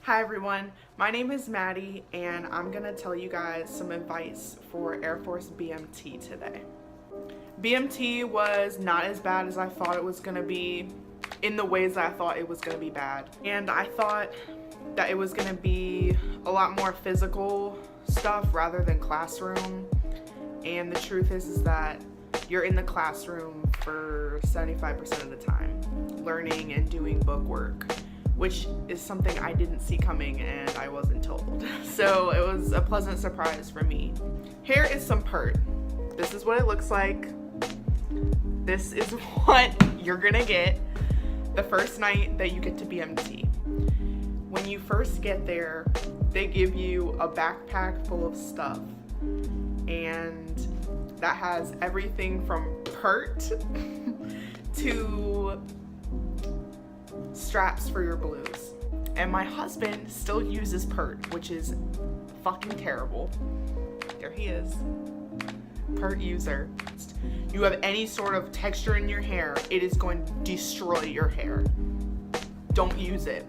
Hi everyone, my name is Maddie and I'm gonna tell you guys some advice for Air Force BMT today. BMT was not as bad as I thought it was gonna be in the ways that I thought it was gonna be bad. And I thought that it was gonna be a lot more physical stuff rather than classroom. And the truth is that you're in the classroom for 75% of the time, learning and doing book work, which is something I didn't see coming and I wasn't told. So it was a pleasant surprise for me. Here is some PERT. This is what it looks like. This is what you're gonna get the first night that you get to BMT. When you first get there, they give you a backpack full of stuff, and that has everything from PERT to straps for your blues. And my husband still uses PERT, which is fucking terrible. There he is. PERT user. You have any sort of texture in your hair, it is going to destroy your hair. Don't use it.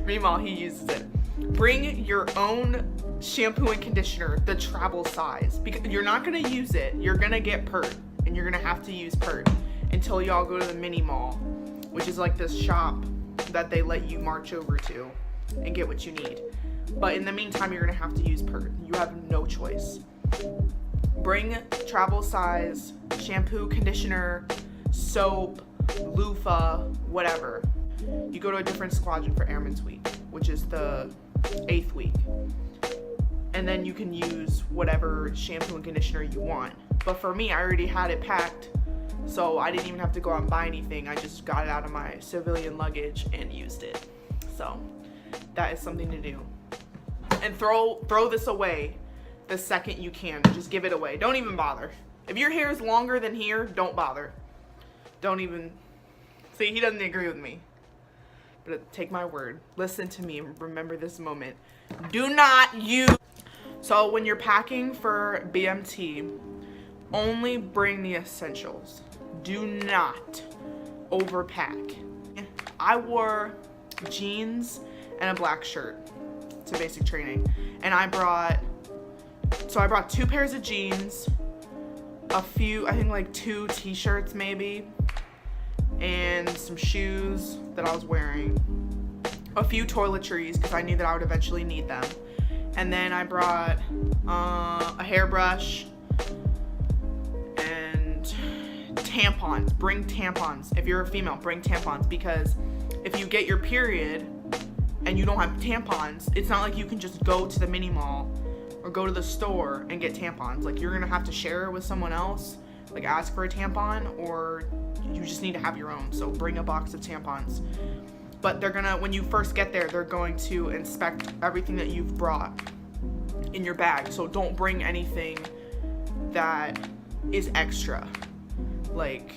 Meanwhile, he uses it. Bring your own shampoo and conditioner, the travel size, because you're not gonna use it. You're gonna get PERT, and you're gonna have to use PERT until y'all go to the mini mall, which is like this shop that they let you march over to and get what you need. But in the meantime, you're gonna have to use PERT. You have no choice. Bring travel size shampoo, conditioner, soap, loofah, whatever. You go to a different squadron for Airman's Week, which is the 8th week. And then you can use whatever shampoo and conditioner you want. But for me, I already had it packed, so I didn't even have to go out and buy anything. I just got it out of my civilian luggage and used it. So that is something to do. And throw this away the second you can. Just give it away. Don't even bother. If your hair is longer than here, don't bother. Don't even. See, he doesn't agree with me. But take my word. Listen to me and remember this moment. Do not use. So when you're packing for BMT, only bring the essentials. Do not overpack. I wore jeans and a black shirt to basic training, and I brought 2 pairs of jeans, a few, I think like 2 t-shirts maybe, and some shoes that I was wearing, a few toiletries because I knew that I would eventually need them, and then I brought a hairbrush and tampons. Bring tampons. If you're a female, bring tampons, because if you get your period and you don't have tampons, it's not like you can just go to the mini mall or go to the store and get tampons. Like, you're gonna have to share it with someone else, like ask for a tampon, or you just need to have your own. So bring a box of tampons. But they're gonna, when you first get there, they're going to inspect everything that you've brought in your bag. So don't bring anything that is extra. Like,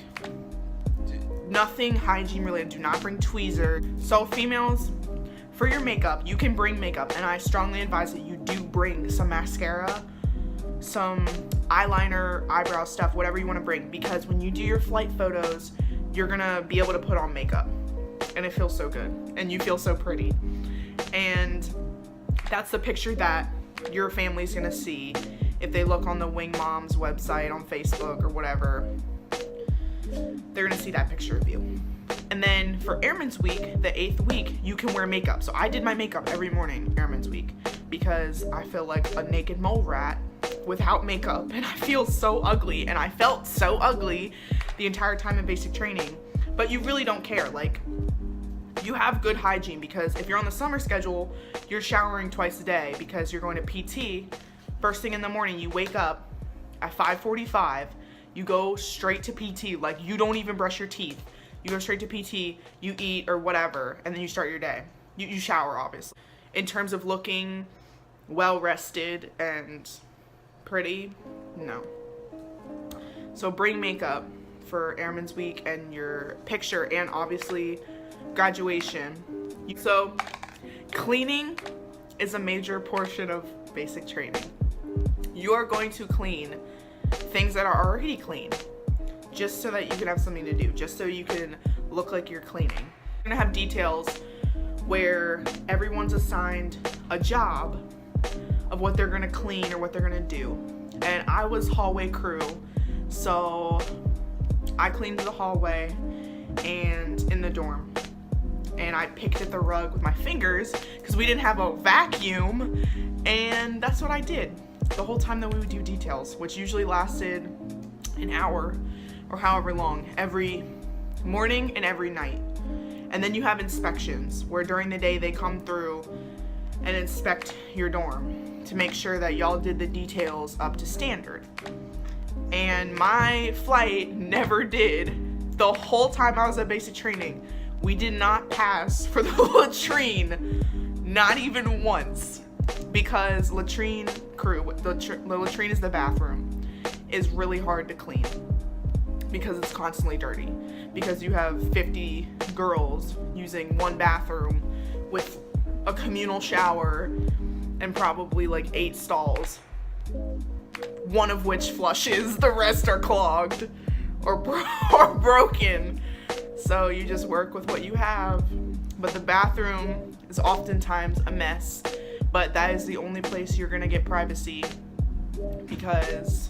nothing hygiene related. Do not bring tweezers. So females, for your makeup, you can bring makeup, and I strongly advise that you do bring some mascara, some eyeliner, eyebrow stuff, whatever you want to bring, because when you do your flight photos, you're gonna be able to put on makeup, and it feels so good, and you feel so pretty. And that's the picture that your family's gonna see if they look on the Wing Mom's website on Facebook or whatever. They're gonna see that picture of you. And then for Airman's Week, the 8th week, you can wear makeup. So I did my makeup every morning Airman's Week because I feel like a naked mole rat without makeup, and I feel so ugly, and I felt so ugly the entire time in basic training. But you really don't care. Like, you have good hygiene, because if you're on the summer schedule, you're showering twice a day because you're going to PT. First thing in the morning, you wake up at 5:45, you go straight to PT. Like, you don't even brush your teeth. You go straight to PT, you eat or whatever, and then you start your day. You shower, obviously. In terms of looking well rested and pretty, no. So bring makeup for Airman's Week and your picture, and obviously graduation. So cleaning is a major portion of basic training. You are going to clean things that are already clean, just so that you can have something to do, just so you can look like you're cleaning. You're gonna have details where everyone's assigned a job of what they're gonna clean or what they're gonna do. And I was hallway crew, so I cleaned the hallway and in the dorm. And I picked at the rug with my fingers because we didn't have a vacuum, and that's what I did the whole time that we would do details, which usually lasted an hour or however long, every morning and every night. And then you have inspections, where during the day they come through and inspect your dorm to make sure that y'all did the details up to standard. And my flight never did. The whole time I was at basic training, we did not pass for the latrine, not even once, because latrine crew, the latrine is the bathroom, is really hard to clean because it's constantly dirty, because you have 50 girls using one bathroom with a communal shower and probably like 8 stalls, one of which flushes, the rest are clogged or broken. So you just work with what you have. But the bathroom is oftentimes a mess, but that is the only place you're gonna get privacy, because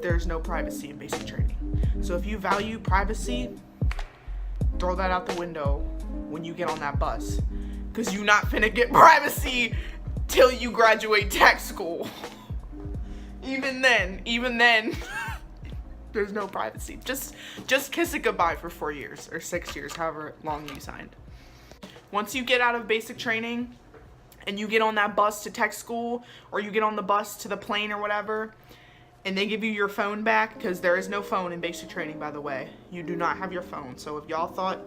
there's no privacy in basic training. So if you value privacy, throw that out the window when you get on that bus, because you're not finna get privacy till you graduate tech school. Even then, there's no privacy. Just kiss it goodbye for 4 years or 6 years, however long you signed. Once you get out of basic training and you get on that bus to tech school, or you get on the bus to the plane or whatever, and they give you your phone back, because there is no phone in basic training, by the way. You do not have your phone. So if y'all thought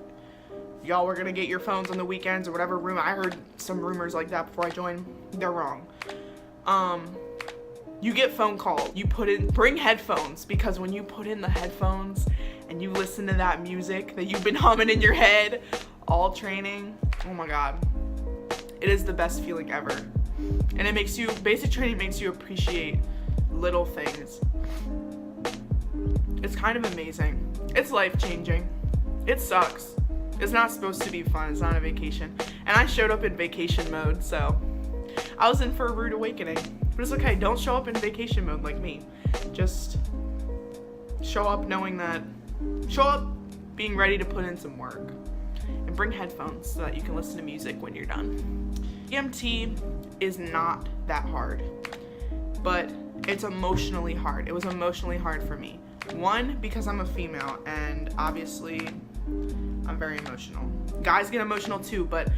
y'all were gonna get your phones on the weekends or whatever rumor, I heard some rumors like that before I joined, they're wrong. You get phone calls. You bring headphones, because when you put in the headphones and you listen to that music that you've been humming in your head all training, oh my God, it is the best feeling ever. And it makes you, basic training makes you appreciate little things. It's kind of amazing. It's life-changing. It sucks. It's not supposed to be fun. It's not a vacation. And I showed up in vacation mode, so I was in for a rude awakening. But it's okay. Don't show up in vacation mode like me. Just show up knowing that, show up being ready to put in some work. And bring headphones so that you can listen to music when you're done. BMT is not that hard, but it's emotionally hard. It was emotionally hard for me. One, because I'm a female, and obviously I'm very emotional. Guys get emotional too, but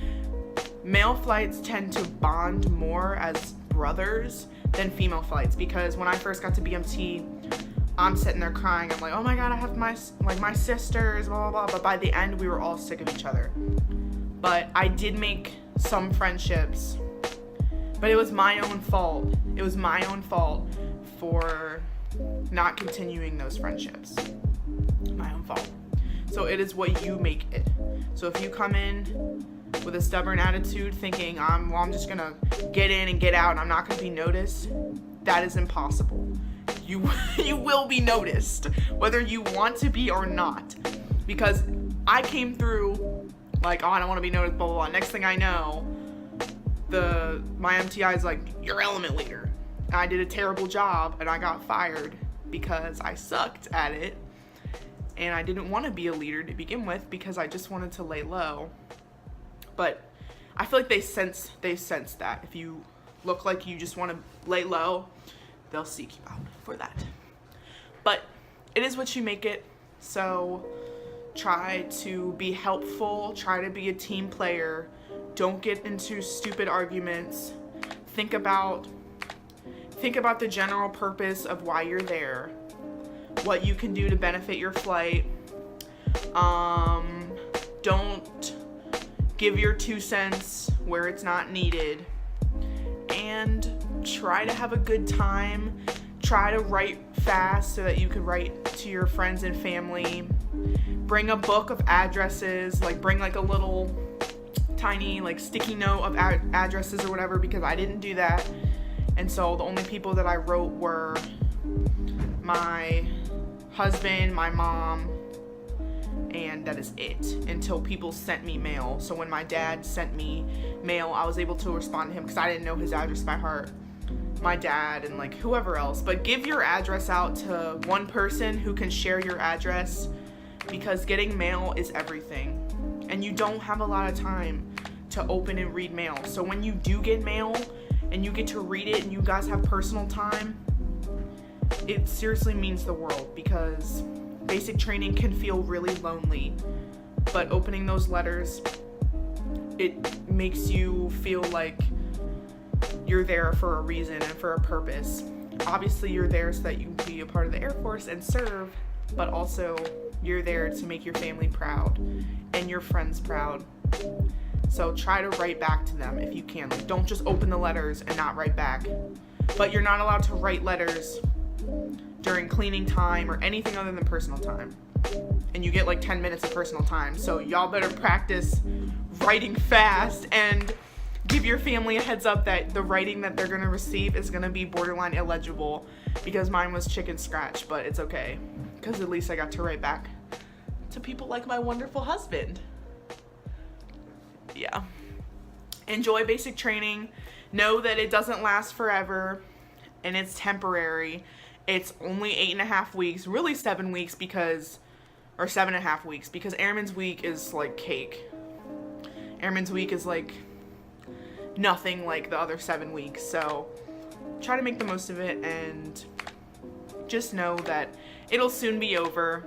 male flights tend to bond more as brothers than female flights, because when I first got to BMT, I'm sitting there crying. I'm like, oh my God, I have my sisters, blah, blah, blah. But by the end, we were all sick of each other. But I did make some friendships, but it was my own fault. It was my own fault for not continuing those friendships. My own fault. So it is what you make it. So if you come in with a stubborn attitude thinking, I'm just gonna get in and get out and I'm not gonna be noticed, that is impossible. You will be noticed, whether you want to be or not. Because I came through like, oh, I don't want to be noticed, blah, blah, blah. Next thing I know, my MTI is like, you're element leader. And I did a terrible job and I got fired because I sucked at it. And I didn't want to be a leader to begin with, because I just wanted to lay low. But I feel like they sense that. If you look like you just want to lay low, they'll seek you out for that. But it is what you make it. So try to be helpful. Try to be a team player. Don't get into stupid arguments. Think about the general purpose of why you're there. What you can do to benefit your flight. Don't give your 2 cents where it's not needed. And try to have a good time. Try to write fast so that you could write to your friends and family. Bring a book of addresses, like bring like a little tiny like sticky note of addresses or whatever, because I didn't do that. And so the only people that I wrote were my husband, my mom, and that is it until people sent me mail. So when my dad sent me mail, I was able to respond to him because I didn't know his address by heart. My dad and like whoever else. But give your address out to one person who can share your address, because getting mail is everything. And you don't have a lot of time to open and read mail. So when you do get mail and you get to read it and you guys have personal time, it seriously means the world, because basic training can feel really lonely, but opening those letters, it makes you feel like you're there for a reason and for a purpose. Obviously you're there so that you can be a part of the Air Force and serve, but also you're there to make your family proud and your friends proud. So try to write back to them if you can. Like, don't just open the letters and not write back. But you're not allowed to write letters during cleaning time or anything other than personal time. And you get like 10 minutes of personal time. So y'all better practice writing fast and give your family a heads up that the writing that they're gonna receive is gonna be borderline illegible, because mine was chicken scratch, but it's okay, because at least I got to write back to people like my wonderful husband. Yeah. Enjoy basic training. Know that it doesn't last forever and it's temporary. It's only 8.5 weeks, really 7 weeks, because, or 7.5 weeks, because Airman's Week is like cake. Airman's Week is like nothing like the other 7 weeks. So try to make the most of it and just know that it'll soon be over.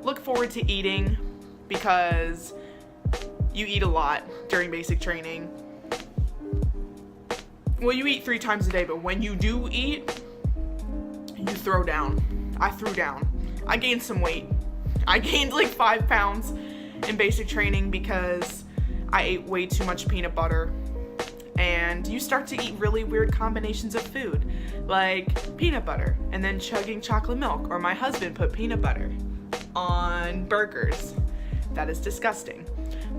Look forward to eating, because you eat a lot during basic training. Well, you eat 3 times a day, but when you do eat, you throw down. I threw down. I gained some weight. I gained like 5 pounds in basic training because I ate way too much peanut butter. And you start to eat really weird combinations of food, like peanut butter and then chugging chocolate milk, or my husband put peanut butter on burgers. That is disgusting.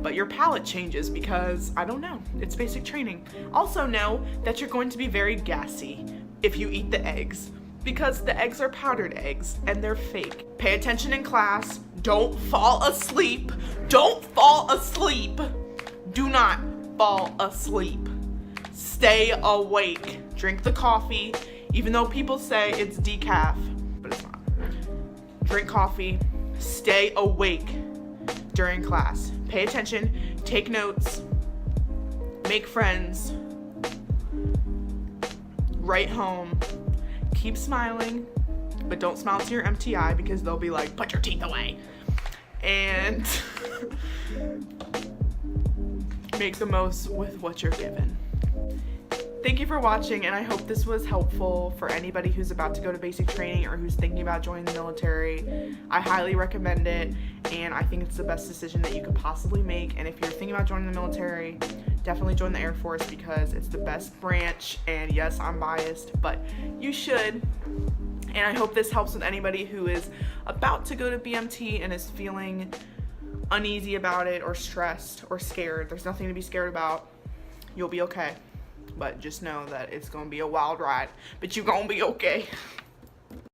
But your palate changes because, I don't know, it's basic training. Also know that you're going to be very gassy if you eat the eggs, because the eggs are powdered eggs and they're fake. Pay attention in class. Don't fall asleep. Don't fall asleep. Do not fall asleep. Stay awake. Drink the coffee, even though people say it's decaf, but it's not. Drink coffee. Stay awake during class. Pay attention. Take notes. Make friends. Write home. Keep smiling, but don't smile to your empty eye, because they'll be like, put your teeth away. And make the most with what you're given. Thank you for watching, and I hope this was helpful for anybody who's about to go to basic training or who's thinking about joining the military. I highly recommend it, and I think it's the best decision that you could possibly make. And if you're thinking about joining the military, definitely join the Air Force, because it's the best branch. And yes, I'm biased, but you should. And I hope this helps with anybody who is about to go to BMT and is feeling uneasy about it, or stressed or scared. There's nothing to be scared about. You'll be okay. But just know that it's gonna be a wild ride, but you're gonna be okay.